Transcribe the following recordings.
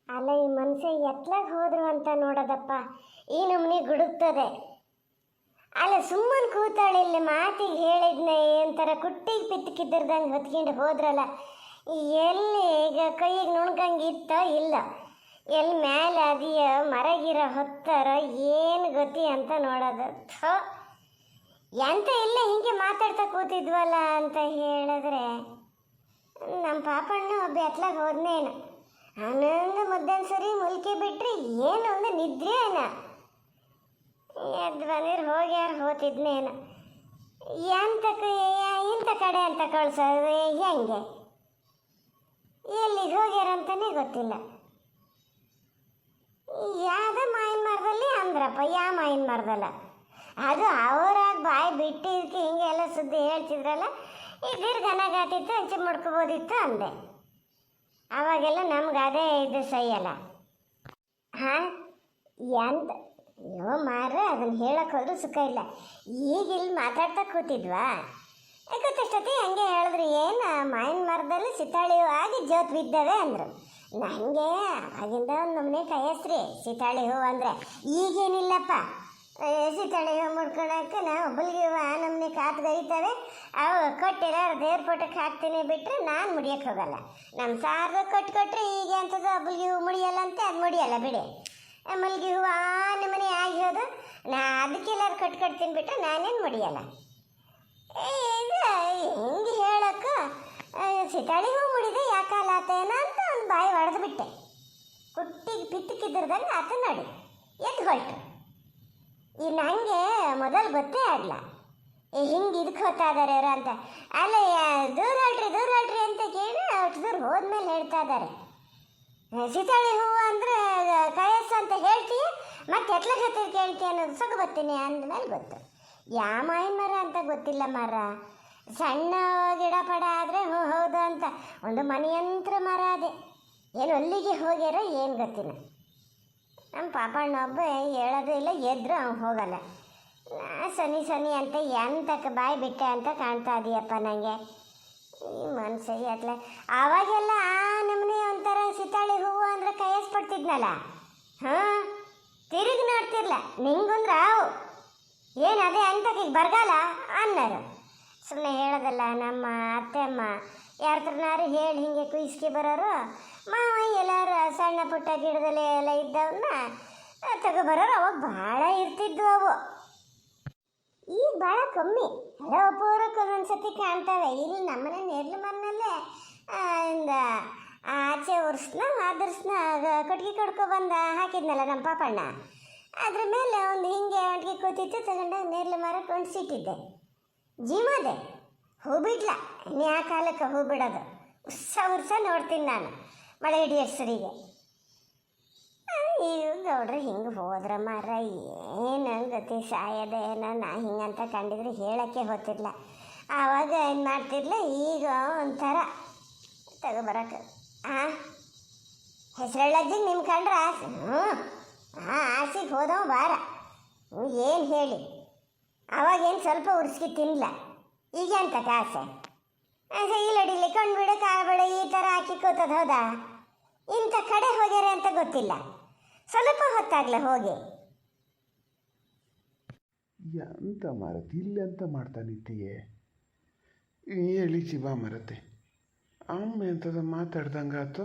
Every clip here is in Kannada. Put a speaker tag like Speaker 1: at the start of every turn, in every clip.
Speaker 1: ಅಲ್ಲ ಈ ಮನುಷ್ಯ ಎತ್ಲಾಗ ಹೋದ್ರು ಅಂತ ನೋಡೋದಪ್ಪ, ಈ ನಮ್ನಿ ಗುಡುಕ್ತದೆ. ಅಲ್ಲ ಸುಮ್ಮನೆ ಕೂತಾಳೆ ಇಲ್ಲಿ, ಮಾತಿಗೆ ಹೇಳಿದ್ನ ಒಂಥರ ಕುಟ್ಟಿಗೆ ಪಿತ್ತಕ್ಕಿದ್ದಿರ್ದಂಗೆ ಹೊತ್ಕೊಂಡು ಹೋದ್ರಲ್ಲ. ಎಲ್ಲಿ ಈಗ ಕೈಗೆ ನುಣ್ಕಂಗೆ ಇತ್ತೋ ಇಲ್ಲ, ಎಲ್ಲಿ ಮೇಲೆ ಅದಿಯ ಮರಗಿರ ಹೊತ್ತಾರ ಏನು ಗತಿ ಅಂತ ನೋಡೋದು. ಥೋ, ಎಂತ ಇಲ್ಲ ಹಿಂಗೆ ಮಾತಾಡ್ತಾ ಕೂತಿದ್ವಲ್ಲ ಅಂತ ಹೇಳಿದ್ರೆ, ನಮ್ಮ ಪಾಪಣ್ಣ ಒಬ್ಬ ಎತ್ಲಾಗ ಹೋದ್ನೇನು, ಹನ್ನೊಂದು ಮುದ್ದನ್ ಸರಿ ಮುಲ್ಕಿ ಬಿಟ್ರೆ ಏನು ಒಂದು ನಿದ್ರೆ ಏನ, ಎದ್ದು ಬಂದಿರು ಹೋಗ್ಯಾರು ಹೋತಿದ್ನೇನು. ಇಂಥ ಕಡೆ ಅಂತ ಕಳ್ಸೋದು ಹೆಂಗೆ, ಎಲ್ಲಿಗೆ ಹೋಗ್ಯಾರಂತನೇ ಗೊತ್ತಿಲ್ಲ. ಯಾವ್ದ ಮಾಯಿನ ಮರದಲ್ಲಿ ಅಂದ್ರಪ್ಪ, ಯಾವ ಮಾಯಿನ ಮರದಲ್ಲ ಅದು ಅವರಾಗ ಬಾಯಿ ಬಿಟ್ಟಿದ್ದಕ್ಕೆ ಹಿಂಗೆಲ್ಲ ಸುದ್ದಿ ಹೇಳ್ತಿದ್ರಲ್ಲ, ಇದ್ರ ಗನಗಾತಿತ್ತು ಹಂಚಿ ಮುಡ್ಕೋಬೋದಿತ್ತು ಅಂದೆ. ಅವಾಗೆಲ್ಲ ನಮ್ಗೆ ಅದೇ ಇದು ಸೈಯಲ್ಲ. ಹಾಂ ಎಂತ ಅಯ್ಯೋ ಮಾರ್ರೆ, ಅದನ್ನು ಹೇಳಕ್ಕೆ ಹೋದ್ರೂ ಸುಖ ಇಲ್ಲ. ಈಗ ಇಲ್ಲಿ ಮಾತಾಡ್ತಾ ಕೂತಿದ್ವಾ, ಗೊತ್ತಷ್ಟೊತ್ತಿ ಹಂಗೆ ಹೇಳಿದ್ರು, ಏನು ಮಾವಿನ ಮರದಲ್ಲಿ ಸಿತಾಳಿ ಹೂವು ಆಗಿ ಜೋತ್ ಬಿದ್ದವೆ ಅಂದರು. ನನಗೆ ಆಗಿಂದ ಒಂದು ನಮ್ಮನೆ ಕಯಸ್ರಿ ಸಿತಾಳಿ ಹೂವು ಅಂದರೆ. ಈಗೇನಿಲ್ಲಪ್ಪ, ಸಿತಾಳಿ ಹೂವು ಮುಡ್ಕೊಳಕ್ಕೆ ನಾವು ಒಬ್ಬಲಿಗೆ ಹೂವು ಆ ನಮ್ಮನೆ ಕಾತ್ಗೈತವೆ, ಅವು ಕೊಟ್ಟಿರ ದೇವ್ರ ಪೋಟಕ್ಕೆ ಹಾಕ್ತೀನಿ ಬಿಟ್ಟರೆ ನಾನು ಮುಡಿಯೋಕ್ಕೆ ಹೋಗಲ್ಲ. ನಮ್ಮ ಸಾರ್ದು ಕೊಟ್ಟರೆ ಈಗ ಅಂಥದ್ದು ಒಬ್ಬಲಿಗೆ ಹೂವು ಮುಡಿಯಲ್ಲ ಅಂತ, ಅದು ಮುಡಿಯಲ್ಲ ಬಿಡಿ. ಮಲ್ಲಿಗೆ ಹೂವು ಆ ನಮ್ಮನೆ ಆಗಿ ಹೋದು, ನಾ ಅದಕ್ಕೆಲ್ಲರೂ ಕಟ್ಕೊಡ್ತೀನಿ ಬಿಟ್ಟರೆ ನಾನೇನು ಮುಡಿಯಲ್ಲ. ಇದು ಹಿಂಗೆ ಹೇಳಕ್ಕೆ ಸಿತಾಳಿ ಹೂವು ಮುಡಿದೆ ಯಾಕಾಲಾತೇನ ಅಂತ ಒಂದು ಬಾಯಿ ಹೊಡೆದು ಬಿಟ್ಟೆ. ಕುಟ್ಟಿಗೆ ಪಿತ್ತಕ್ಕಿದ್ರದಾಗ ಆತ ನೋಡಿ ಎದ್ದು ಹೊರಟು. ಈ ನನಗೆ ಮೊದಲು ಗೊತ್ತೇ ಆಗಲ್ಲ ಹಿಂಗೆ ಇದಕ್ಕೆ ಹೋಗ್ತಾ ಇದ್ದಾರೆ ಇವರು ಅಂತ. ಅಲ್ಲ ದೂರ ಹೊಲ್ಟ್ರಿ ಅಂತ ಕೇಳಿ ಅಷ್ಟು ದೂರ ಹೋದ್ಮೇಲೆ ಹೇಳ್ತಾ ಇದ್ದಾರೆ, ಸಿತಾಳಿ ಹೂವು ಅಂದರೆ ಕಯಸ್ಸ ಅಂತ ಹೇಳ್ತೀಯ, ಮತ್ತೆ ಎತ್ಲ ಜೊತೆ ಕೇಳ್ತೀಯ ಅನ್ನೋದು ಸೊಗ ಬರ್ತೀನಿ ಅಂದಮೇಲೆ ಗೊತ್ತು. ಯಾವ ಮಾವಿನ ಮರ ಅಂತ ಗೊತ್ತಿಲ್ಲ ಮರ, ಸಣ್ಣ ಗಿಡ ಪಡ ಆದರೆ ಹೌದು ಅಂತ ಒಂದು ಮನೆಯಂತ್ರ ಮರ ಅದೇ. ಏನು ಅಲ್ಲಿಗೆ ಹೋಗ್ಯಾರ ಏನು ಗೊತ್ತಿಲ್ಲ. ನಮ್ಮ ಪಾಪಣ್ಣ ಒಬ್ಬ ಹೇಳೋದು ಇಲ್ಲ, ಎದ್ರು ಅವ್ನು ಹೋಗಲ್ಲ. ಸನಿ ಅಂತ ಎಂತಕ್ಕೆ ಬಾಯಿ ಬಿಟ್ಟೆ ಅಂತ ಕಾಣ್ತಾ ಇದೆಯಪ್ಪ ನನಗೆ. ಈ ಮನ್ಸಿಗೆ ಅತ್ಲ ಆವಾಗೆಲ್ಲ ಆ ನಮ್ಮನೆ ಒಂಥರ ಸಿತಾಳಿ ಹೂವು ಅಂದರೆ ಕೈಯಸ್ಪಡ್ತಿದ್ನಲ್ಲ. ಹಾಂ, ತಿರುಗಿ ನೋಡ್ತಿರ್ಲ ನಿಂಗೊಂದ್ರೆ ಅವು ಏನು ಅದೇ ಅಂತಕ್ಕೆ ಬರಗಾಲ ಅನ್ನೋರು. ಸುಮ್ಮನೆ ಹೇಳೋದಲ್ಲ, ನಮ್ಮ ಅತ್ತೆಮ್ಮ ಯಾರತ್ರನಾರು ಹೇಳಿ ಹಿಂಗೆ ಕುಯಿಸ್ಕಿ ಬರೋರು. ಮಾವ ಎಲ್ಲರೂ ಸಣ್ಣ ಪುಟ್ಟ ಗಿಡದಲ್ಲಿ ಎಲ್ಲ ಇದ್ದವನ್ನ ತಗೊಬರೋರು. ಅವಾಗ ಭಾಳ ಇರ್ತಿದ್ವು ಅವು, ಈಗ ಭಾಳ ಕಮ್ಮಿ. ಎಲ್ಲ ಒಬ್ಬರಕ್ಕೆ ಒಂದೊಂದು ಸತಿ ಕಾಣ್ತವೆ. ಇಲ್ಲಿ ನಮ್ಮನೆ ನೇರ್ಲು ಮರನಲ್ಲೇ ಒಂದು ಆಚೆ ವರ್ಷನ ಕಟ್ಗೆ ಕಡ್ಕೊಬಂದು ಹಾಕಿದ್ನಲ್ಲ ನಮ್ಮ ಪಾಪಣ್ಣ, ಅದ್ರ ಮೇಲೆ ಒಂದು ಹಿಂಗೆ ಅಂಟಿಗೆ ಕೂತಿತ್ತು, ತಗೊಂಡಾಗ ನೇರ್ಲು ಮರ ಕೊಂಡ್ಸಿಟ್ಟಿದ್ದೆ. ಜೀವದೆ ಹೂ ಬಿಡ್ಲ, ಇನ್ನು ಆ ಕಾಲಕ್ಕೆ ಹೂ ಬಿಡೋದು ಉರ್ಸ ನೋಡ್ತೀನಿ ನಾನು ಮಳೆ ಹಿಡಿಯೋಷ್ಟರಿಗೆ. ಈಗ ಗೌಡ್ರು ಹಿಂಗೆ ಹೋದ್ರ ಮರ ಏನು ಗತಿ ಸಾಯೋದೇನೋ, ನಾ ಹಿಂಗಂತ ಕಂಡಿದ್ರೆ ಹೇಳೋಕ್ಕೆ ಗೊತ್ತಿಲ್ಲ. ಆವಾಗ ಏನು ಮಾಡ್ತಿರ್ಲ, ಈಗ ಒಂಥರ ತಗೊಬರಕ್ಕೆ. ಹೆಸರಳ್ಳಜ್ಜಿಗೆ ನಿಮ್ಮ ಕಂಡ್ರೆ ಆಸೆ. ಆಸೆಗೆ ಹೋದವ ಬಾರ ಏನು ಹೇಳಿ. ಅವಾಗೇನು ಸ್ವಲ್ಪ ಉರ್ಸ್ಕಿ ತಿನ್ನಲ, ಈಗ ಅಂತ ಕಾಸೆ ಇಲ್ಲಡಿಲಿ ಕೊಂಡ್ಬಿಡು ಕಾಳ್ಬೇಡ ಈ ಥರ ಹಾಕಿ ಕೂತದ. ಹೌದಾ, ಇಂಥ ಕಡೆ ಹೋಗ್ಯಾರೆ ಅಂತ ಗೊತ್ತಿಲ್ಲ. ಸ್ವಲ್ಪ ಹೊತ್ತಾಗ್ಲ ಹೋಗಿ
Speaker 2: ಎಂತ ಮಾರತಿ ಇಲ್ಲಿ ಅಂತ ಮಾಡ್ತಾ ನಿಂತೀಯೇ? ಹೇಳಿ ಶಿವ ಮರತೆ, ಅಮ್ಮ ಎಂಥದ ಮಾತಾಡ್ದಂಗಾತು?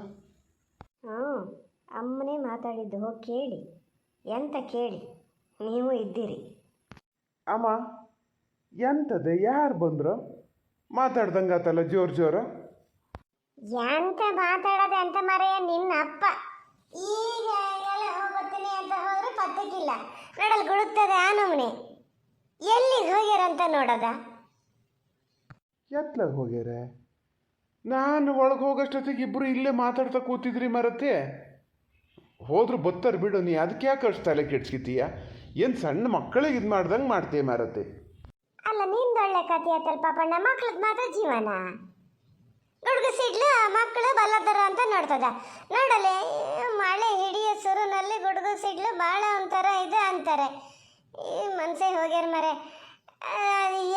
Speaker 1: ಅಮ್ಮನೇ ಮಾತಾಡಿದ್ದು, ಹೋಗಿ ಕೇಳಿ. ಎಂತ ಕೇಳಿ, ನೀವು ಇದ್ದೀರಿ.
Speaker 2: ಅಮ್ಮ ಎಂಥದೆ, ಯಾರು ಬಂದರು? ಮಾತಾಡ್ದಂಗಾತಲ್ಲ ಜೋರು.
Speaker 1: ಎಂತ ಮಾತಾಡೋದು ಅಂತ ಮರೆಯ, ನಿನ್ನ ಅಪ್ಪ ಈಗ ಎಲ್ಲ ಹೋಗ್ತೀನಿ ಅಂತ ಹೋದ್ರೆ ಪತ್ತಕ್ಕಿಲ್ಲ. ನೋಡಲ್ ಗುಡುಕ್ತದೆ ಆ ನಮ್ಮನೆ. ಎಲ್ಲಿಗೆ ಹೋಗ್ಯಾರಂತ ನೋಡೋದ?
Speaker 2: ಎತ್ಲಾಗ ಹೋಗ್ಯಾರೆ? ನಾನು ಒಳಗೆ ಹೋಗೋಷ್ಟೊತ್ತಿಗೆ ಇಬ್ಬರು ಇಲ್ಲೇ ಮಾತಾಡ್ತಾ ಕೂತಿದ್ರಿ ಮರತೆ. ಹೋದ್ರು ಬತ್ತಾರ ಬಿಡು, ನೀ ಅದಕ್ಕೆ ಯಾಕೆ ಅಷ್ಟು ತಲೆ ಕೆಡ್ಸ್ಕಿತೀಯ? ಏನು ಸಣ್ಣ ಮಕ್ಕಳಿಗೆ ಇದು ಮಾಡ್ದಂಗೆ ಮಾಡ್ತೀಯ ಮರತೆ.
Speaker 1: ಅಲ್ಲ ನಿಂದೊಳ್ಳೆ ಕಥೆ ಆಯ್ತಲ್ಲ ಪಾಪಣ್ಣ, ಮಕ್ಳಿಗೆ ಮಾತ್ರ ಜೀವನ. ಗುಡುಗು ಸಿಡ್ಲು ಮಕ್ಕಳು ಬಲ್ಲದರ ಅಂತ ನೋಡ್ತದ. ನೋಡಲೆ ಮಳೆ ಹಿಡಿಯೋ ಸುರುನಲ್ಲಿ ಗುಡುಗು ಸಿಡ್ಲು ಭಾಳ ಒಂಥರ ಇದು ಅಂತಾರೆ. ಈ ಮನ್ಸೆ ಹೋಗ್ಯಾರ ಮರೆ.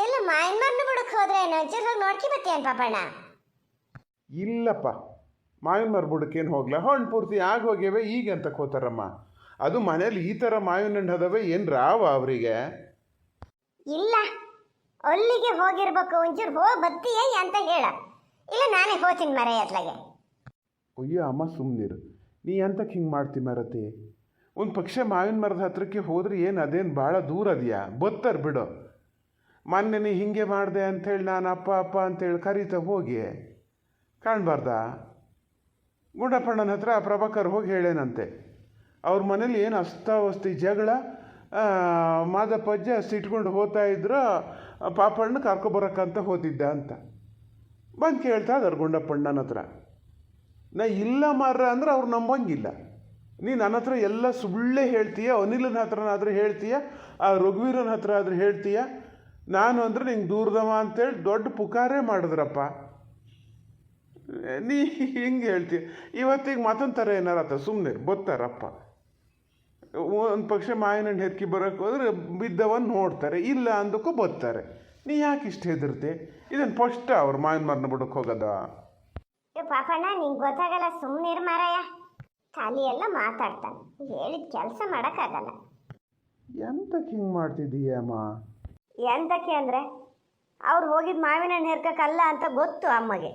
Speaker 1: ಎಲ್ಲ ಮಾಯಿನ ಮರನ ಬಿಡಕ್ಕೆ ಹೋದ್ರೆ ಒಂಚೂರು ಹೋಗಿ ನೋಡ್ಕಿ ಬತ್ತೀಯನ್ ಪಾಪಣ್ಣ?
Speaker 2: ಇಲ್ಲಪ್ಪ, ಮಾವಿನ ಮರ ಬುಡಕ್ಕೇನು ಹೋಗ್ಲಾ ಹಣ್ಣು ಪೂರ್ತಿ ಆಗಿ ಹೋಗ್ಯವೆ ಈಗ ಅಂತ ಹೋತಾರಮ್ಮ. ಅದು ಮನೇಲಿ ಈ ಥರ ಮಾವಿನ ಹಣ್ಣು ಅದಾವೆ ಏನು ರಾವ ಅವರಿಗೆ?
Speaker 1: ಇಲ್ಲ, ಅಲ್ಲಿಗೆ ಹೋಗಿರ್ಬೇಕು. ಒಂಚೂರು ಹೋಗಿ ಬತ್ತೀಯ ಅಂತ ಹೇಳ, ಇಲ್ಲ ನಾನೇ ಹೋಗ್ತೀನಿ ಮರ ಎತ್ಲಾಗೆ.
Speaker 2: ಅಯ್ಯೋ ಅಮ್ಮ ಸುಮ್ಮನಿರು, ನೀ ಎಂತಕ್ಕೆ ಹಿಂಗೆ ಮಾಡ್ತಿ ಮರತಿ? ಒಂದು ಪಕ್ಷ ಮಾವಿನ ಮರದ ಹತ್ರಕ್ಕೆ ಹೋದ್ರೆ ಏನು ಅದೇನು ಭಾಳ ದೂರ ಅದೆಯಾ? ಬತ್ತಾರೆ ಬಿಡು. ಮೊನ್ನೆ ನೀ ಹಿಂಗೆ ಮಾಡಿದೆ ಅಂಥೇಳಿ ನಾನು ಅಪ್ಪ ಅಪ್ಪ ಅಂತೇಳಿ ಕರೀತಾ ಹೋಗಿ ಕಾಣಬಾರ್ದಾ? ಗುಂಡಪ್ಪಣ್ಣನ ಹತ್ರ ಪ್ರಭಾಕರ್ ಹೋಗಿ ಹೇಳೇನಂತೆ, ಅವ್ರ ಮನೇಲಿ ಏನು ಅಸ್ತಾವಸ್ತಿ ಜಗಳ, ಮಾದಪ್ಪಜ್ಜ ಸಿಟ್ಕೊಂಡು ಹೋಗ್ತಾ ಇದ್ರು, ಪಾಪಣ್ಣ ಕರ್ಕೊಬರಕ್ಕಂತ ಹೋತಿದ್ದ ಅಂತ ಬಂದು ಕೇಳ್ತಾ ಇದ್ದಾರೆ ಗುಂಡಪ್ಪಣ್ಣನ ಹತ್ರ. ನಾ ಇಲ್ಲ ಮಾರ್ರ ಅಂದ್ರೆ ಅವ್ರು ನಂಬಂಗಿಲ್ಲ. ನೀ ನನ್ನ ಹತ್ರ ಎಲ್ಲ ಸುಳ್ಳೇ ಹೇಳ್ತೀಯ, ಅನಿಲನ ಹತ್ರನಾದರೂ ಹೇಳ್ತೀಯ, ಆ ರಘುವೀರನ ಹತ್ರ ಆದರೂ ಹೇಳ್ತೀಯ, ನಾನು ಅಂದರೆ ನಿಂಗೆ ದೂರದವ ಅಂತೇಳಿ ದೊಡ್ಡ ಪುಕಾರೇ ಮಾಡಿದ್ರಪ್ಪ. ನೀ ಹಿಂಗೆ ಹೇಳ್ತೀಯ, ಇವತ್ತಿಗೆ ಮತ್ತೊಂದು ಥರ ಏನಾರತ್ತ ಸುಮ್ಮನೆ ಬತ್ತಾರಪ್ಪ. ಒಂದು ಪಕ್ಷ ಮಾವಿನ ಹಣ್ಣು ಹೆಕ್ಕಿ ಬರೋಕ್ಕೆ ಹೋದ್ರೆ ಬಿದ್ದವನ್ನ ನೋಡ್ತಾರೆ, ಇಲ್ಲ ಅಂದಕ್ಕೂ ಬತ್ತಾರೆ. ನೀ ಯಾಕೆ ಇಷ್ಟು ಹೆದರ್ತಿ? ಇದನ್ನು ಫಸ್ಟ್ ಅವ್ರು ಮಾವಿನ ಮರನ ಬಿಡಕ್ಕೆ ಹೋಗೋದ?
Speaker 1: ಪಾಪಣ್ಣ ನಿಂಗೆ ಗೊತ್ತಾಗಲ್ಲ, ಸುಮ್ಮನಿರು ಮಾರಾಯ. ಖಾಲಿ ಎಲ್ಲ ಮಾತಾಡ್ತಾನೆ, ಹೇಳಿದ ಕೆಲಸ ಮಾಡೋಕ್ಕಾಗಲ್ಲ.
Speaker 2: ಎಂತಕ್ಕೆ ಹಿಂಗೆ ಮಾಡ್ತಿದ್ದೀಯಮ್ಮ?
Speaker 1: ಎಂತಕ್ಕೆ ಅಂದರೆ ಅವ್ರು ಹೋಗಿದ್ದು ಮಾವಿನ ಹಣ್ಣು ಹೆರ್ಕಕ್ಕಲ್ಲ ಅಂತ ಗೊತ್ತು ಅಮ್ಮಗೆ,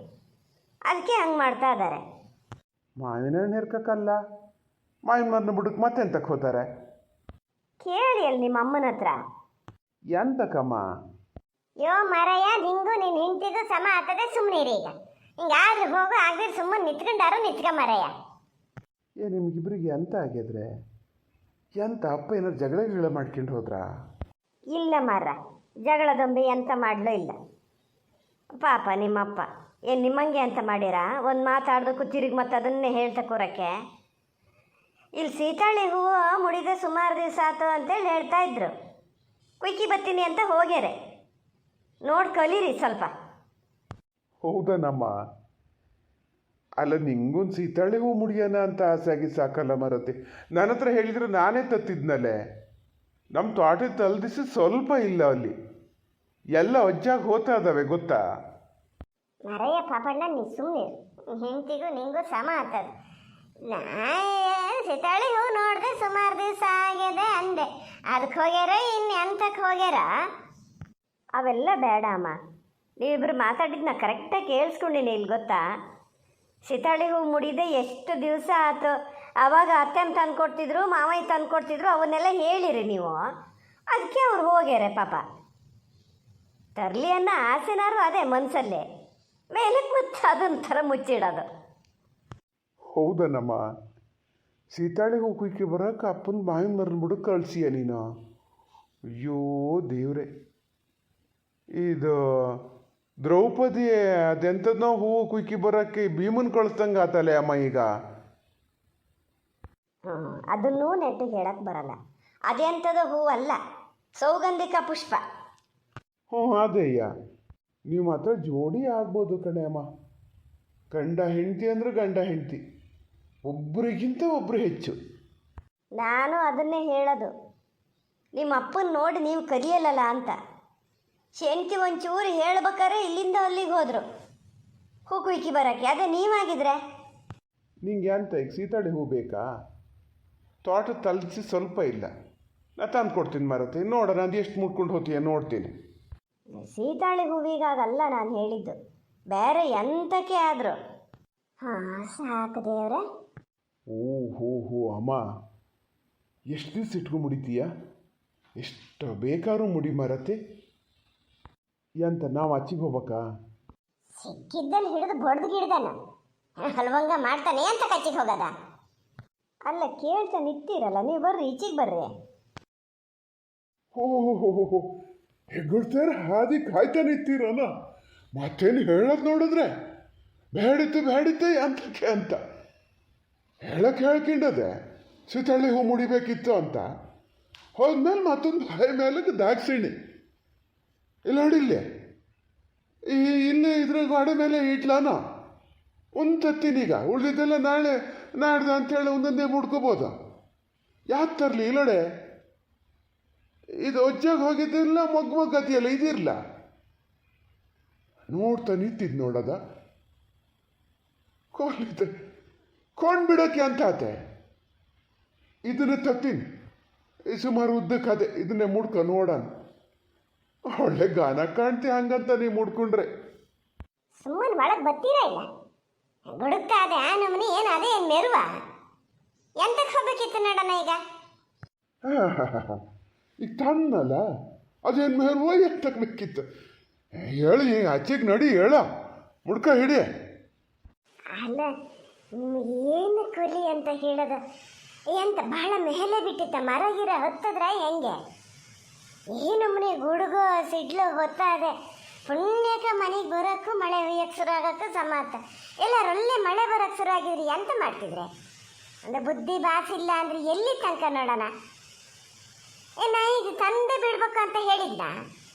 Speaker 1: ಅದಕ್ಕೆ ಹಂಗೆ ಮಾಡ್ತಾ ಇದ್ದಾರೆ.
Speaker 2: ಮಾವಿನ ಹಣ್ಣು ಹೆರ್ಕಕ್ಕಲ್ಲ, ಮಾವಿನ ಮರನ ಬಿಡಕ್ಕೆ ಮತ್ತೆಂತಕ್ಕೆ ಹೋಗ್ತಾರೆ?
Speaker 1: ಕೇಳಿ ಅಲ್ಲಿ ನಿಮ್ಮ ಅಮ್ಮನ ಹತ್ರ.
Speaker 2: ಎಂತಕ್ಕಮ್ಮ?
Speaker 1: ಯೋ ಮಾರಾಯ, ನಿಂಗೂ ನಿನ್ನ ಹೆಂಡತಿಗೂ ಸಮ ಆಗ್ತದೆ, ಸುಮ್ಮನಿರಿ. ಈಗ ಹಿಂಗಾದ್ರೆ ಹೋಗು, ಆಗದೆ ಸುಮ್ಮನೆ ನಿಂತ್ಕೊಂಡಾರು ನಿಂತ್ಕ ಮಾರಾಯ.
Speaker 2: ನಿಮ್ಗಿಬ್ರಿಗೆ ಎಂತ ಆಗಿದ್ರೆ? ಎಂತ ಅಪ್ಪ ಏನಾರು ಜಗಳ ಮಾಡ್ಕೊಂಡು ಹೋದ್ರಾ?
Speaker 1: ಇಲ್ಲ ಮಾರ, ಜಗಳದೊಂಬೆ ಎಂತ ಮಾಡಲೂ ಇಲ್ಲ. ಪಾಪ ನಿಮ್ಮಪ್ಪ ಏನು ನಿಮ್ಮಂಗೆ ಅಂತ ಮಾಡಿರಾ? ಒಂದು ಮಾತಾಡ್ದಕ್ಕೂ ತಿರುಗಿ ಮತ್ತೆ ಅದನ್ನೇ ಹೇಳ್ತಾ ಕೂರಕ್ಕೆ. ಇಲ್ಲಿ ಸೀತಾಳಿ ಹೂವು ಮುಡಿದ ಸುಮಾರು ದಿವಸ ಆಯ್ತು ಅಂತೇಳಿ ಹೇಳ್ತಾ ಇದ್ರು. ಕುಯ್ಕಿ ಬರ್ತೀನಿ ಅಂತ ಹೋಗ್ಯಾರೆ, ನೋಡಿ ಕಲೀರಿ ಸ್ವಲ್ಪ.
Speaker 2: ಹೌದನಮ್ಮ? ಅಲ್ಲ, ನಿಂಗೊಂದು ಸೀತಾಳೆ ಹೂ ಮುಡಿಯೋಣ ಅಂತ ಆಸೆ ಆಗಿ ಸಾಕಲ್ಲ ಮರತಿ. ನನ್ನ ಹತ್ರ ಹೇಳಿದ್ರೆ ನಾನೇ ತತ್ತಿದ್ನಲ್ಲೇ. ನಮ್ಮ ತೋಟದ ತಲ್ದಿಸಿ ಸ್ವಲ್ಪ ಇಲ್ಲ, ಅಲ್ಲಿ ಎಲ್ಲ ಅಜ್ಜಾಗಿ ಹೋಗ್ತಾ ಇದ್ದಾವೆ ಗೊತ್ತಾ?
Speaker 1: ಮರೆಯ ಪಾಪಣ್ಣ, ನೀ ಸುಮ್ಮನೆ, ಹೆಂಡತಿಗೂ ನಿಂಗೂ ಸಮ ಆಗ್ತದೆ. ನಾ ಸೀತಾಳಿ ಹೂ ನೋಡಿದೆ ಸುಮಾರು ದಿವಸ ಆಗಿದೆ ಅಂದೆ, ಅದಕ್ಕೆ ಹೋಗ್ಯಾರ ಇನ್ನು ಎಂತಕ್ಕೆ ಹೋಗ್ಯಾರ? ಅವೆಲ್ಲ ಬೇಡ ಅಮ್ಮ, ನೀವಿಬ್ರು ಮಾತಾಡಿದ್ದು ನಾ ಕರೆಕ್ಟಾಗಿ ಕೇಳಿಸ್ಕೊಂಡಿನಿ. ಇಲ್ಲಿ ಗೊತ್ತಾ, ಸೀತಾಳಿ ಹೂ ಮುಡಿದೆ ಎಷ್ಟು ದಿವಸ ಆಯ್ತು. ಆವಾಗ ಅತ್ತೆಮ್ಮ ತಂದು ಕೊಡ್ತಿದ್ರು, ಮಾವಯ್ಯ ತಂದು ಕೊಡ್ತಿದ್ರು, ಅವನ್ನೆಲ್ಲ ಹೇಳಿರಿ ನೀವು. ಅದಕ್ಕೆ ಅವ್ರು ಹೋಗ್ಯಾರೆ ಪಾಪ. ತರಲಿ ಅನ್ನೋ ಆಸೆನಾರು ಅದೇ ಮನಸ್ಸಲ್ಲೇ, ಮೇಲಕ್ಕೆ ಮತ್ತೆ ಅದೊಂಥರ ಮುಚ್ಚಿಡೋದು.
Speaker 2: ಹೌದನಮ್ಮ? ಸೀತಾಳೆ ಹೂ ಕುಯ್ಕೆ ಬರೋಕೆ ಅಪ್ಪನ ಮಾವಿನ ಮರನ ಬಿಡು ಕಳಿಸಿಯ ನೀನು? ಅಯ್ಯೋ ದೇವ್ರೆ, ಇದು ದ್ರೌಪದಿ ಅದೆಂಥದ್ನೋ ಹೂವು ಕುಯ್ಕಿ ಬರೋಕ್ಕೆ ಭೀಮನ್ ಕಳಿಸ್ದಂಗೆ ಆತಲೆ ಅಮ್ಮ ಈಗ.
Speaker 1: ಅದನ್ನೂ ನೆಟ್ಟಿಗೆ ಹೇಳಕ್ಕೆ ಬರಲ್ಲ. ಅದೆಂಥದ್ದು ಹೂವಲ್ಲ, ಸೌಗಂಧಿಕ ಪುಷ್ಪ.
Speaker 2: ಹ್ಞೂ ಅದೇಯ್ಯ, ನೀವು ಮಾತ್ರ ಜೋಡಿ ಆಗ್ಬೋದು ಕಣೆ ಅಮ್ಮ. ಗಂಡ ಹೆಂಡತಿ ಅಂದ್ರೆ ಗಂಡ ಹೆಂಡತಿ, ಒಬ್ರಿಗಿಂತ ಒಬ್ಬರು ಹೆಚ್ಚು.
Speaker 1: ನಾನು ಅದನ್ನೇ ಹೇಳೋದು, ನಿಮ್ಮ ಅಪ್ಪನ ನೋಡಿ ನೀವು ಕಲಿಯಲ್ಲ ಅಂತ. ಶೆಂಟಿ ಒಂಚೂರು ಹೇಳ್ಬೇಕಾರೆ ಇಲ್ಲಿಂದ ಅಲ್ಲಿಗೆ ಹೋದರು ಹೂ ಕುಯ್ಕಿ ಬರೋಕ್ಕೆ. ಅದೇ ನೀವಾಗಿದ್ರೆ
Speaker 2: ನಿಂಗೆ ಅಂತ ಈಗ ಸೀತಾಳೆ ಹೂ ಬೇಕಾ? ತೋಟ ತಲಸಿ ಸ್ವಲ್ಪ ಇಲ್ಲ, ನಾ ತಂದು ಕೊಡ್ತೀನಿ ಮರತಿ. ನೋಡೋಣ ಅದು ಎಷ್ಟು ಮುಟ್ಕೊಂಡು ಹೋಗ್ತೀಯ ನೋಡ್ತೀನಿ.
Speaker 1: ಸೀತಾಳೆ ಹೂವಿಗಾಗಲ್ಲ ನಾನು ಹೇಳಿದ್ದು, ಬೇರೆ ಎಂತಕ್ಕೆ ಆದರೂ. ಹಾಂ ಸಾಕು ದೇವ್ರೆ.
Speaker 2: ಹೋ ಅಮ್ಮ, ಎಷ್ಟು ದಿವಸ ಇಟ್ಕೊಂಡು ಮುಡಿತೀಯ? ಎಷ್ಟು ಬೇಕಾದ್ರೂ ಮುಡಿ ಮರತಿ. ಎಂತ ನಾವು ಆಚೆಗೆ ಹೋಗ್ಬೇಕಾ?
Speaker 1: ಸಿಕ್ಕಿದ್ದಲ್ಲಿ ಹಿಡಿದು ಬಡ್ದು ಗಿಡ್ದಾನ ಹಲ್ವಂಗ ಮಾಡ್ತಾನೆ ಅಂತ ಕಚ್ಚಿಗೆ ಹೋಗದ. ಅಲ್ಲ ಕೇಳ್ತಾ ನಿಂತೀರಲ್ಲ, ನೀವು ಬರ್ರಿ ಈಚೆಗೆ ಬರ್ರಿ.
Speaker 2: ಹೋ ಹೆಗ್ಗೊಳ್ತಾರ ಹಾದಿ ಕಾಯ್ತಾ ನಿಂತೀರಲ್ಲ, ಮತ್ತೇನು ಹೇಳೋದು ನೋಡಿದ್ರೆ ಬೇಡಿತ್ತೆ ಅಂತಕ್ಕೆ ಅಂತ ಹೇಳಕ್ಕೆ ಹೇಳ್ಕೊಂಡದೆ ಸೀತಾಳೆ ಹೂ ಮುಡಿಬೇಕಿತ್ತು ಅಂತ. ಹೋದ್ಮೇಲೆ ಮತ್ತೊಂದು ಬಾಯಿ ಮೇಲೆ ದಾಗ್ಸಿಣಿ ಇಲ್ಲ ನೋಡಿಲ್ಲೇ ಇಲ್ಲೇ ಇದ್ರ ಗಾಡಿ ಮೇಲೆ ಇಟ್ಲಾನ ಒಂದು ತತ್ತೀನೀಗ, ಉಳಿದಿದ್ದೆಲ್ಲ ನಾಳೆ ನಾಡ್ದು ಅಂಥೇಳಿ ಒಂದೊಂದೇ ಮುಡ್ಕೋಬೋದು. ಯಾಕೆ ತರಲಿ ಇಲ್ಲೋಡೆ? ಇದು ಒಜ್ಜಾಗಿ ಹೋಗಿದ್ದಿಲ್ಲ, ಮೊಗ್ಗತಿಯಲ್ಲ ಇದಿರಲ್ಲ. ನೋಡ್ತಾ ನಿಂತಿದ್ದು ನೋಡದ ಕೋಲಿದೆ ಕೊಂಡು ಬಿಡೋಕ್ಕೆ ಅಂತ ಆತೆ ಇದನ್ನೇ ತತ್ತೀನಿ ಸುಮಾರು ಉದ್ದಕ್ಕೆ ಅದೇ ಇದನ್ನೇ ಮುಡ್ಕೊ ನೋಡೋಣ ಒಳ್ಳೆ ಗಾನ ಕಾಣ್ತಿ ಹಂಗಂತ ನೀವು ಮುಡ್ಕೊಂಡ್ರೆ
Speaker 1: ಸುಮ್ಮನೆ ಒಳಗೆ ಬರ್ತೀರಾ ಇಲ್ಲ ಗುಡುಕ್ತಾ ಅದೇ ಆ ನಮ್ಮನೆ ಏನು ಅದೇ ಏನು ಮೆರುವ ಎಂತಕ್ಕೆ ಹೋಗ್ಬೇಕಿತ್ತು ನೋಡೋಣ ಈಗ
Speaker 2: ಈಗ ತನ್ನಲ್ಲ ಅದೇನು ಮೇಲ್ವ ಎಂತಕ್ಕೆ ಬೇಕಿತ್ತು ಹೇಳಿ ಆಚೆಗೆ ನಡಿ ಹೇಳ ಮುಡ್ಕ ಹಿಡಿ
Speaker 1: ಅಲ್ಲ ನಿಮಗೆ ಏನು ಕೊಲಿ ಅಂತ ಹೇಳೋದು ಎಂತ ಬಹಳ ಮೇಲೆ ಬಿಟ್ಟಿತ್ತ ಮರ ಗಿರ ಹೊತ್ತದ್ರ ಹೆಂಗೆ ಈ ನಮ್ಮನೆ ಗುಡುಗು ಸಿಡ್ಲು ಹೊತ್ತಾದೆ ಪುಣ್ಯಕ್ಕೆ ಮನೆಗೆ ಬರೋಕ್ಕೂ ಮಳೆ ಹುಯ್ಯಕ್ಕೆ ಶುರು ಆಗೋಕ್ಕೂ ಸಮಾತ ಎಲ್ಲರೊಳ್ಳೆ ಮಳೆ ಬರೋಕ್ಕೆ ಶುರು ಆಗಿದ್ರಿ ಎಂತ ಮಾಡ್ತಿದ್ರೆ ಅಂದರೆ ಬುದ್ಧಿ ಬಾಸಿಲ್ಲ ಅಂದರೆ ಎಲ್ಲಿ ತನಕ ನೋಡೋಣ ನಾ ಈಗ ತಂದೆ ಬಿಡ್ಬೇಕು ಅಂತ ಹೇಳಿದ್ನ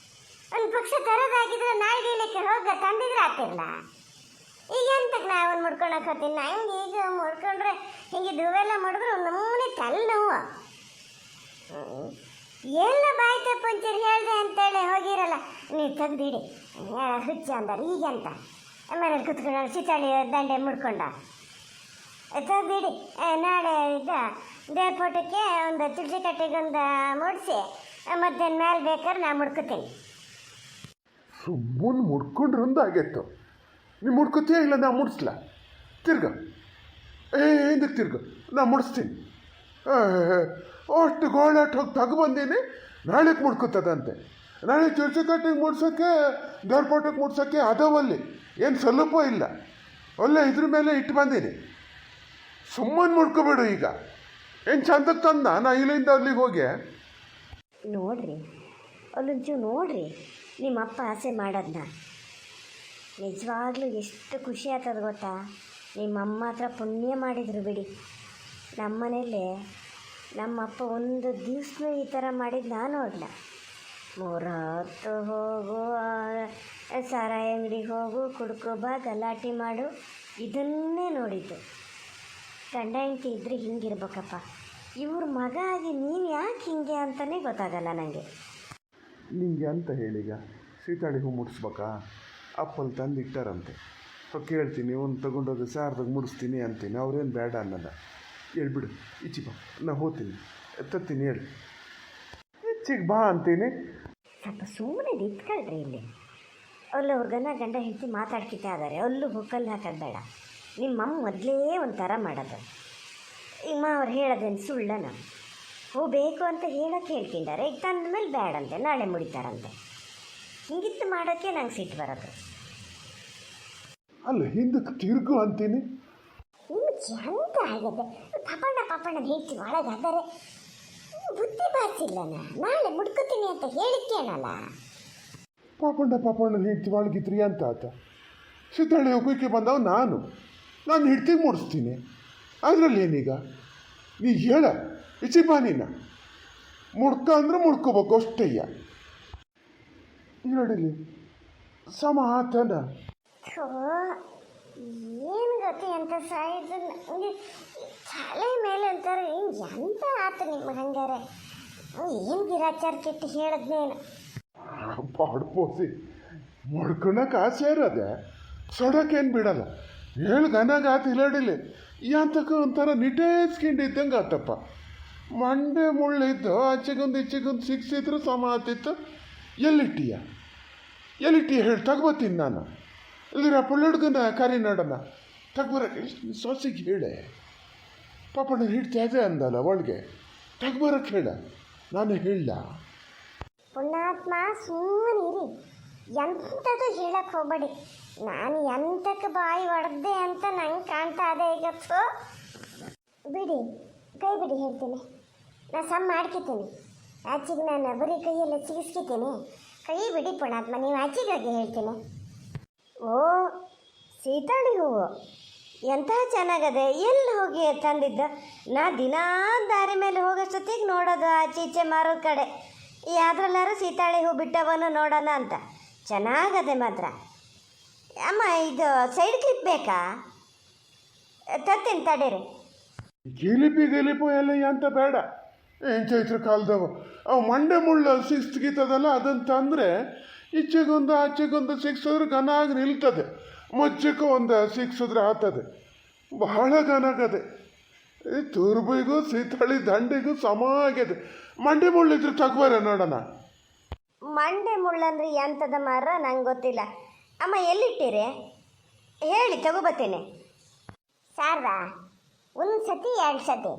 Speaker 1: ಒಂದು ಪಕ್ಷ ತರೋದಾಗಿದ್ರೆ ನಾಳೆ ಇಳಿಕ್ಕೆ ಹೋಗ ತಂದಿದ್ರೆ ಆಗ್ತಿರಲ್ಲ ಈಗ ಎಂತಕ್ಕೆ ನಾ ಅವನು ಮುಡ್ಕೊಳಕ್ಕೆ ಹೋಗ್ತೀನಿ ನಂಗೆ ಈಗ ಮುಡ್ಕೊಂಡ್ರೆ ಹಿಂಗೆ ದುವೆಲ್ಲ ಮುಡಿದ್ರೆ ಒಂದು ನಮ್ಮನೆ ತಲೆನೋವು ಎಲ್ಲ ಬಾಯಿ ತಪ್ಪಂಚೂರು ಹೇಳಿದೆ ಅಂತೇಳಿ ಹೋಗಿರಲ್ಲ ನೀವು ತೆಗ್ದಿಡಿ ಹುಚ್ಚ ಅಂದಾರೆ ಈಗ ಅಂತ ಮನೇಲಿ ಕುತ್ಕೊಂಡು ಚಿತ್ತಾಳಿ ದಂಡೆ ಮುಡ್ಕೊಂಡ ತೆಗ್ದಿಡಿ ನಾಳೆ ಇದು ದೇವ್ರ ಫೋಟೋಕ್ಕೆ ಒಂದು ತುಳಸಿ ಕಟ್ಟೆಗೆ ಒಂದು ಮುಡಿಸಿ ಮಧ್ಯಾಹ್ನ ಮೇಲೆ ಬೇಕಾದ್ರೆ ನಾ ಮುಡ್ಕೋತೀನಿ
Speaker 2: ಸುಮ್ಮನೆ ಮುಡ್ಕೊಂಡ್ರಂದು ಆಗೈತು ನೀವು ಮುಡ್ಕೋತೀಯ ಇಲ್ಲ ನಾ ಮುಡಿಸ್ಲ ತಿರ್ಗ ಹಿಂದಕ್ಕೆ ತಿರ್ಗ ನಾ ಮುಡಿಸ್ತೀನಿ ಅಷ್ಟು ಗೋಳಾಟ ಹೋಗಿ ತಗೊಬಂದೀನಿ ನಾಳೆಗೆ ಮುಡ್ಕೋತದಂತೆ ನಾಳೆ ತುಳಸಿ ಕಟ್ಟಿಗೆ ಮುಡ್ಸೋಕ್ಕೆ ದೇವ್ರ ಫೋಟೋಕ್ಕೆ ಮುಡ್ಸೋಕ್ಕೆ ಅದವಲ್ಲಿ ಏನು ಸ್ವಲ್ಪ ಇಲ್ಲ ಒಳ್ಳೆ ಇದ್ರ ಮೇಲೆ ಇಟ್ಟು ಬಂದೀನಿ ಸುಮ್ಮನೆ ಮುಡ್ಕೋಬೇಡು ಈಗ ಏನು ಚಂದಕ್ಕೆ ತಂದ ನಾ ಇಲ್ಲಿಂದ ಅಲ್ಲಿಗೆ ಹೋಗಿ
Speaker 1: ನೋಡ್ರಿ ಅಲ್ಲೊಂಚೂರು ನೋಡ್ರಿ ನಿಮ್ಮಪ್ಪ ಆಸೆ ಮಾಡೋದನ್ನ ನಿಜವಾಗ್ಲೂ ಎಷ್ಟು ಖುಷಿ ಆಗ್ತದೆ ಗೊತ್ತಾ ನಿಮ್ಮಮ್ಮ ಹತ್ರ ಪುಣ್ಯ ಮಾಡಿದ್ರು ಬಿಡಿ ನಮ್ಮನೇಲಿ ನಮ್ಮಪ್ಪ ಒಂದು ದಿವ್ಸನೂ ಈ ಥರ ಮಾಡಿದ್ದು ನಾನು ನೋಡಲ್ಲ 3 ಹೊತ್ತು ಹೋಗು ಸಾರಾಯಿ ಅಂಗಡಿಗೆ ಹೋಗು ಕುಡ್ಕೊಬ ಗಲಾಟೆ ಮಾಡು ಇದನ್ನೇ ನೋಡಿದ್ದು ಗಂಡ ಹೆಂಡತಿ ಇದ್ರೆ ಹಿಂಗಿರ್ಬೇಕಪ್ಪ ಇವ್ರ ಮಗ ಆಗಿ ನೀನು ಯಾಕೆ ಹಿಂಗೆ ಅಂತಲೇ ಗೊತ್ತಾಗಲ್ಲ ನನಗೆ
Speaker 2: ನಿಂಗೆ ಅಂತ ಹೇಳೀಗ ಸೀತಾಳಿ ಹೂ ಮುಡಿಸ್ಬೇಕಾ ಅಪ್ಪಲ್ಲಿ ತಂದು ಇಟ್ಟಾರಂತೆ ಕೇಳ್ತೀನಿ ಒಂದು ತೊಗೊಂಡೋಗಿ ಸಾರ್ದಾಗ ಮುಡಿಸ್ತೀನಿ ಅಂತೀನಿ ಅವ್ರೇನು ಬೇಡ ಅನ್ನಲ್ಲ ಹೇಳ್ಬಿಡು ಈಚೆ ಬಾ ನಾ ಹೋಗ್ತೀನಿ ತತ್ತೀನಿ ಹೇಳಿ ಈಚೆಗೆ ಬಾ ಅಂತೀನಿ
Speaker 1: ಸ್ವಲ್ಪ ಸುಮ್ಮನೆ ನಿಂತ್ಕೊಳ್ರಿ ಇಲ್ಲಿ ಅಲ್ಲವ್ರಿಗನ್ನ ಗಂಡ ಹೆಂಡತಿ ಮಾತಾಡ್ಕಿತಾ ಇದ್ದಾರೆ ಅಲ್ಲೂ ಹುಕ್ಕಲ್ಲಿ ಹಾಕೋದು ಬೇಡ ನಿಮ್ಮಮ್ಮ ಮೊದಲೇ ಒಂಥರ ಮಾಡೋದು ಈಗ ಅವ್ರು ಹೇಳೋದೇನು ಸುಳ್ಳನ ಹೂ ಬೇಕು ಅಂತ ಹೇಳೋಕ್ಕೆ ಹೇಳ್ತಿದ್ದಾರೆ ಈಗ ತಂದ ಮೇಲೆ ಬೇಡಂತೆ ನಾಳೆ ಮುಡಿತಾರಂತೆ ಹಿಂಗಿತ್ತು ಮಾಡೋಕ್ಕೆ ನಂಗೆ ಸಿಟ್ಟು ಬರೋದು
Speaker 2: ಅಲ್ಲ ಹಿಂದಕ್ಕೆ ತಿರುಗು ಅಂತೀನಿ
Speaker 1: ನಿಮ್ಗೆ ಎಂತ ಆಗಿದೆ ಪಾಪಣ್ಣ ಹೇಳ್ತಿ ಒಳಗಾದರೆ ಬುದ್ಧಿ ಬಾಚಿಲ್ಲನ ನಾಳೆ ಮುಡ್ಕೋತೀನಿ ಅಂತ ಹೇಳಿದ್ದೇನಲ್ಲ
Speaker 2: ಪಾಪಣ್ಣ ಹೇಳ್ತಿ ಒಳಗಿದ್ರಿ ಅಂತ ಆತ ಸೀತಾಳಿ ಹೋಗೋಕ್ಕೆ ಬಂದವ ನಾನು ಹಿಡ್ತಿಗೆ ಮುಡಿಸ್ತೀನಿ ಅದರಲ್ಲಿ ಏನೀಗ ನೀ ಹೇಳ ಈಚೆ ಬಾ ನೀನು ಮುಡ್ಕ ಅಂದ್ರೆ ಮುಡ್ಕೋಬೇಕು ಅಷ್ಟಯ್ಯ ಹೇಳಿಲಿ ಸಮ ಆತನ
Speaker 1: ಏನು ಗೊತ್ತಿ ಅಂತ ಸಾಯಿದು ನನಗೆ ತಲೆ ಮೇಲೆ ಅಂತಾರೆ ಹಿಂಗೆ ಎಂತ ಆತು ನಿಮ್ಗೆ ಹಂಗಾರೆ ಏನು ಗಿರಾಚಾರ ಕೆಟ್ಟು ಹೇಳಿದ್ನೇನು
Speaker 2: ಪಾಡ್ಪೋಸಿ ಮುಡ್ಕೊಳಕ್ಕೆ ಆಸೆ ಇರೋದೆ ಸೊಡಕ್ಕೇನು ಬಿಡಲ್ಲ ಹೇಳು ಗನಾಗ ಆತು ಇಲ್ಲಾಡಿಲಿ ಯಾಂತಕ್ಕ ಒಂಥರ ನಿಟೇಸ್ಕೊಂಡಿದ್ದಂಗೆ ಆತಪ್ಪ ಮಂಡೆ ಮುಳ್ಳಿದ್ದು ಆಚೆಗೊಂದು ಈಚೆಗೊಂದು ಸಿಕ್ಸಿದ್ರು ಸಮ ಆತಿತ್ತು ಎಲ್ಲಿಟ್ಟಿಯ ಹೇಳಿ ತಗೋತೀನಿ ನಾನು ಇಲ್ಲಿರ ಪುಳ್ಳಡ್ಗನ ಕರಿ ನೋಡೋಣ ತಗ್ಬರಕ್ಕೆ ಸೊಸಿಗೆ ಹೇಳೆ ಪಾಪಣ್ಣ ಹಿಡ್ತಿ ಅದೇ ಅಂದಲ್ಲ ಒಳಗೆ ತಗ್ಬರಕ್ಕೆ ಹೇಳ ನಾನು ಹೇಳ
Speaker 1: ಪುಣ್ಯಾತ್ಮ ಸುಮ್ಮನೆ ಇರಿ ಎಂಥದ್ದು ಹೇಳಕ್ಕೆ ಹೋಗ್ಬೇಡಿ ನಾನು ಎಂತಕ್ಕೆ ಬಾಯಿ ಹೊಡೆದೆ ಅಂತ ನಂಗೆ ಕಾಣ್ತಾ ಅದೇ ಈಗ ಬಿಡಿ ಕೈ ಬಿಡಿ ಹೇಳ್ತೀನಿ ನಾನು ಸಮ್ ಮಾಡ್ಕೊತೀನಿ ಆಚೆಗೆ ನಾನು ಬರೀ ಕೈಯೆಲ್ಲ ಸಿಗಿಸ್ಕೊತೀನಿ ಕೈ ಬಿಡಿ ಪುಣ್ಯಾತ್ಮ ನೀವು ಆಚೆಗೆ ಹೋಗಿ ಹೇಳ್ತೀನಿ ಓ ಸೀತಾಳಿ ಹೂವು ಎಂಥ ಚೆನ್ನಾಗದೆ ಎಲ್ಲಿ ಹೋಗಿ ತಂದಿದ್ದ ನಾ ದಿನಾ ದಾರಿ ಮೇಲೆ ಹೋಗೋಷ್ಟೊತ್ತಿಗೆ ನೋಡೋದು ಆಚೆ ಈಚೆ ಮಾರೋ ಕಡೆ ಯಾವ್ದ್ರಲ್ಲಾರು ಸೀತಾಳಿ ಹೂ ಬಿಟ್ಟವನು ನೋಡೋಣ ಅಂತ ಚೆನ್ನಾಗದೆ ಮಾತ್ರ ಅಮ್ಮ ಇದು ಸೈಡ್ ಕ್ಲಿಪ್ ಬೇಕಾ ತತ್ತೀನಿ ತಡೀರಿ
Speaker 2: ಗಿಲಿಪು ಎಲ್ಲ ಅಂತ ಬೇಡ ಏನು ಚೈತ್ರ ಕಾಲದವ ಅವು ಮಂಡೆ ಮುಳ್ಳು ಸಿಕ್ಸ್ಗೀತದಲ್ಲ ಅದಂತ ಅಂದರೆ ಈಚೆಗೊಂದು ಆಚೆಗೊಂದು ಸಿಕ್ಸಿದ್ರೆ ಘನಾಗಿ ನಿಲ್ತದೆ ಮಜ್ಜಕ್ಕೆ ಒಂದು ಸಿಕ್ಸಿದ್ರೆ ಆತದೆ ಬಹಳ ಗನಾಗದೆ. ಈ ತುರ್ಬಿಗೂ ಸೀತಳಿ ದಂಡಿಗೂ ಸಮ ಆಗ್ಯದೆ. ಮಂಡಿ ಮುಳ್ಳಿದ್ರೆ ತಗೋರ ನೋಡೋಣ.
Speaker 1: ಮಂಡೆ ಮುಳ್ಳಂದ್ರೆ ಎಂಥದ ಮಾರ ನಂಗೆ ಗೊತ್ತಿಲ್ಲ. ಅಮ್ಮ ಎಲ್ಲಿಟ್ಟಿರಿ ಹೇಳಿ ತಗೋಬತ್ತೇನೆ. ಸಾರ್ವಾ ಒಂದು ಸತಿ ಎರಡು ಸತಿ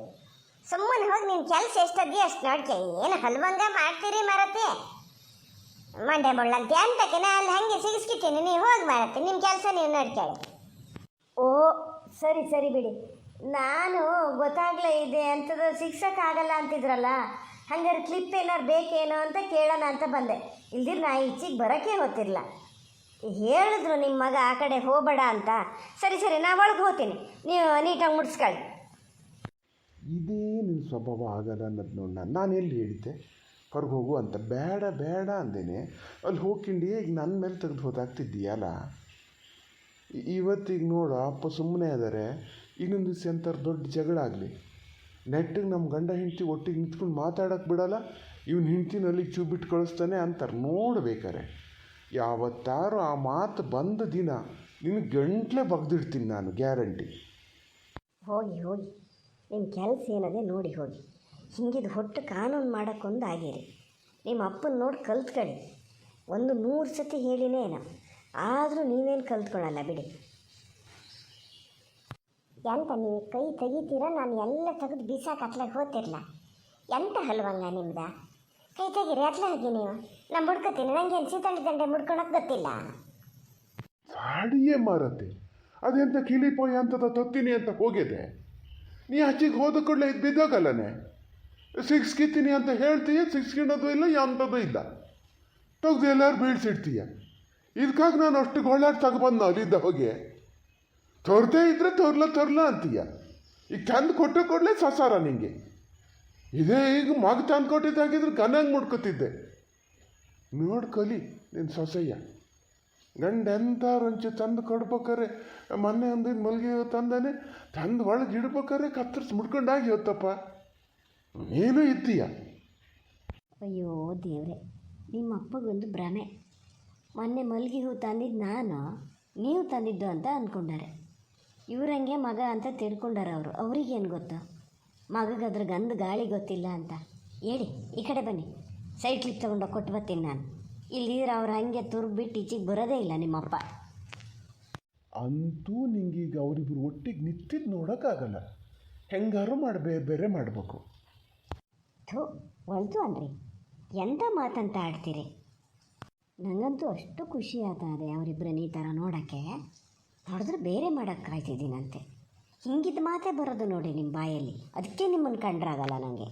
Speaker 1: ಸುಮ್ಮನೆ ಹೋಗಿ ನಿಮ್ಮ ಕೆಲಸ ಎಷ್ಟದ್ದಿ ಅಷ್ಟು ನೋಡ್ಕೆ. ಏನು ಹಲ್ವಂಗ ಮಾಡ್ತೀರಿ ಮರತಿ? ಮಂಡೆ ಮುಳ್ಳಂತೆ ಅಂತಕ್ಕೆ ನಾನು ಹಾಗೆ ಸಿಗಿಸ್ಕಿತೀನಿ. ನೀವು ಹೋಗಿ ಮರತಿ, ನಿಮ್ಮ ಕೆಲಸ ನೀವು ನೋಡ್ಕೊಳ್ಳಿ. ಓ ಸರಿ ಸರಿ ಬಿಡಿ. ನಾನು ಗೊತ್ತಾಗಲೇ ಇದೆ ಅಂಥದ್ದು ಸಿಗ್ಸೋಕ್ಕಾಗಲ್ಲ ಅಂತಿದ್ರಲ್ಲ, ಹಂಗಾರೆ ಕ್ಲಿಪ್ ಏನಾರು ಬೇಕೇನೋ ಅಂತ ಕೇಳೋಣ ಅಂತ ಬಂದೆ. ಇಲ್ದಿರ ನಾ ಈಚೆಗೆ ಬರೋಕ್ಕೆ ಹೊತ್ತಿರಲ್ಲ. ಹೇಳಿದ್ರು ನಿಮ್ಮ ಮಗ ಆ ಕಡೆ ಹೋಗಬೇಡ ಅಂತ. ಸರಿ ಸರಿ ನಾ ಒಳಗೆ ಹೋಗ್ತೀನಿ, ನೀವು ನೀಟಾಗಿ ಮುಡ್ಸ್ಕೊಳ್ಳಿ.
Speaker 2: ಇದೇ ನಿನ್ನ ಸ್ವಭಾವ ಆಗಲ್ಲ ಅನ್ನೋದು ನೋಡಿ ನಾನು ಎಲ್ಲಿ ಹೇಳಿದ್ದೆ ಹೊರಗೆ ಹೋಗು ಅಂತ. ಬೇಡ ಬೇಡ ಅಂದೇನೆ ಅಲ್ಲಿ ಹೋಗ್ಕಿಂಡಿ ಈಗ ನನ್ನ ಮೇಲೆ ತೆಗೆದು ಹೋದಾಗ್ತಿದ್ದೀಯಲ್ಲ. ಇವತ್ತಿಗೆ ನೋಡು ಅಪ್ಪ ಸುಮ್ಮನೆ ಅದಾರೆ. ಇನ್ನೊಂದು ದಿವಸ ಎಂಥವ್ರು ದೊಡ್ಡ ಜಗಳ ಆಗಲಿ, ನೆಟ್ಟಿಗೆ ನಮ್ಮ ಗಂಡ ಹೆಂಡತಿ ಒಟ್ಟಿಗೆ ನಿಂತ್ಕೊಂಡು ಮಾತಾಡೋಕ್ಕೆ ಬಿಡಲ್ಲ. ಇವ್ನ ಹೆಂಡ್ತಿನಲ್ಲಿ ಚೂ ಬಿಟ್ಟು ಕಳಿಸ್ತಾನೆ ಅಂತಾರೆ. ನೋಡ್ಬೇಕಾರೆ ಯಾವತ್ತಾರು ಆ ಮಾತು ಬಂದ ದಿನ ನಿನ್ನ ಗಂಟ್ಲೆ ಬಗ್ದಿಡ್ತೀನಿ ನಾನು, ಗ್ಯಾರಂಟಿ.
Speaker 1: ಹೋಗಿ ಹೋಗಿ ನಿಮ್ಮ ಕೆಲಸ ಏನದೆ ನೋಡಿ ಹೋಗಿ. ಹಿಂಗಿದು ಹೊಟ್ಟು ಕಾನೂನು ಮಾಡೋಕ್ಕೊಂದು ಆಗಿರಿ. ನಿಮ್ಮ ಅಪ್ಪನ ನೋಡಿ ಕಲ್ತ್ಕೊಳ್ಳಿ. 100 ಸತಿ ಹೇಳಿನೇ ಏನೋ, ಆದರೂ ನೀವೇನು ಕಲ್ತ್ಕೊಳ್ಳಲ್ಲ ಬಿಡಿ. ಎಂತ ನೀವು ಕೈ ತೆಗಿತೀರ, ನಾನು ಎಲ್ಲ ತೆಗೆದು ಬೀಸಾಕ ಅತ್ಲಾಗ ಹೋಗ್ತಿರಲ್ಲ. ಎಂತ ಹಲ್ವಂಗ ನಿಮ್ದ? ಕೈ ತೆಗೀರಿ ಅತ್ಲ ಹೋಗಿ ನೀವು. ನಾನು ಮುಡ್ಕೊತೀನಿ, ನನಗೇನು ಸೀತಳಿ ದಂಡೆ ಮುಡ್ಕೊಳಕ್ಕೆ ಗೊತ್ತಿಲ್ಲ.
Speaker 2: ಸಾಡಿಯೇ ಮಾರತ್ತೆ ಅದೆಂತ ಕಿಲಿಪೋಯ ಅಂತದ ತೊತ್ತೀನಿ ಅಂತ ಹೋಗಿದೆ. ನೀ ಹಚ್ಚಿಗೆ ಹೋದ ಕೂಡಲೇ ಇದು ಬಿದ್ದೋಗಲ್ಲನೆ. ಸಿಕ್ಸ್ಕಿತ್ತೀನಿ ಅಂತ ಹೇಳ್ತೀಯ, ಸಿಕ್ಸ್ಕಿಣೋದು ಇಲ್ಲ, ಅಂಥದ್ದು ಇಲ್ಲ. ತೆಗ್ದು ಎಲ್ಲರೂ ಬೀಳ್ಸಿಡ್ತೀಯ. ಇದಕ್ಕಾಗಿ ನಾನು ಅಷ್ಟು ಗೋಳಾಟ ತಗೊಬಂದು ಅಲ್ಲಿದ್ದ ಹೋಗಿ ತೋರ್ದೇ ಇದ್ರೆ ತೋರ್ಲ ಅಂತೀಯ. ಈಗ ತಂದು ಕೊಟ್ಟು ಕೊಡಲೇ ಸಸಾರ ನಿಂಗೆ. ಇದೇ ಈಗ ಮಗ ತಂದು ಕೊಟ್ಟಿದ್ದಾಗಿದ್ರೆ ಗನಂಗೆ ಮುಡ್ಕೊತಿದ್ದೆ. ನೋಡ್ಕೊಲಿ ನಿನ್ನ ಸೊಸೆಯ ಗಂಡ ಎಂಥವ್ರಂಚು ತಂದು ಕೊಡ್ಬೇಕಾರೆ. ಮೊನ್ನೆ ಒಂದು ಮಲ್ಗೆ ತಂದಾನೆ, ತಂದು ಒಳಗೆ ಇಡ್ಬೇಕಾರೆ ಕತ್ತರಿಸಿ ಮುಡ್ಕೊಂಡಾಗಿ ಹೊತ್ತಪ್ಪ. ನೀನು ಇದ್ದೀಯ.
Speaker 1: ಅಯ್ಯೋ ದೇವ್ರೆ, ನಿಮ್ಮ ಅಪ್ಪಗೊಂದು ಭ್ರಮೆ. ಮೊನ್ನೆ ಮಲ್ಗೆ ಹೂ ತಂದಿದ್ದು ನಾನು, ನೀವು ತಂದಿದ್ದು ಅಂತ ಅಂದ್ಕೊಂಡಾರೆ. ಇವರಂಗೆ ಮಗ ಅಂತ ತಿಳ್ಕೊಂಡಾರ ಅವರು. ಅವ್ರಿಗೇನು ಗೊತ್ತು ಮಗಗದ್ರ ಗಂಧ ಗಾಳಿ ಗೊತ್ತಿಲ್ಲ ಅಂತ. ಹೇಳಿ ಈ ಕಡೆ ಬನ್ನಿ, ಸೈಡ್ ಕ್ಲಿಪ್ ತೊಗೊಂಡೋಗಿ ಕೊಟ್ಟು ಬರ್ತೀನಿ ನಾನು. ಇಲ್ಲಿದ್ರೆ ಅವ್ರು ಹಾಗೆ ತುರ್ಬಿಟ್ಟು ಈಚೆಗೆ ಬರೋದೇ ಇಲ್ಲ ನಿಮ್ಮಪ್ಪ.
Speaker 2: ಅಂತೂ ನಿಂಗೀಗ ಅವರಿಬ್ಬರು ಒಟ್ಟಿಗೆ ನಿಂತಿದ್ದು ನೋಡೋಕ್ಕಾಗಲ್ಲ. ಹೆಂಗಾರು ಬೇರೆ ಮಾಡಬೇಕು.
Speaker 1: ಥೂ ಒಳ್ತು ಅನ್ರಿ, ಎಂಥ ಮಾತಂತ ಆಡ್ತೀರಿ. ನನಗಂತೂ ಅಷ್ಟು ಖುಷಿ ಆಗ್ತದೆ ಅವರಿಬ್ಬರನ್ನ ಈ ಥರ ನೋಡೋಕ್ಕೆ. ನೋಡಿದ್ರೆ ಬೇರೆ ಮಾಡೋಕ್ಕೆ ಕಾಯ್ತಿದ್ದೀನಂತೆ. ಹಿಂಗಿದ್ದು ಮಾತೇ ಬರೋದು ನೋಡಿ ನಿಮ್ಮ ಬಾಯಲ್ಲಿ. ಅದಕ್ಕೆ ನಿಮ್ಮನ್ನು ಕಂಡ್ರಾಗಲ್ಲ ನನಗೆ.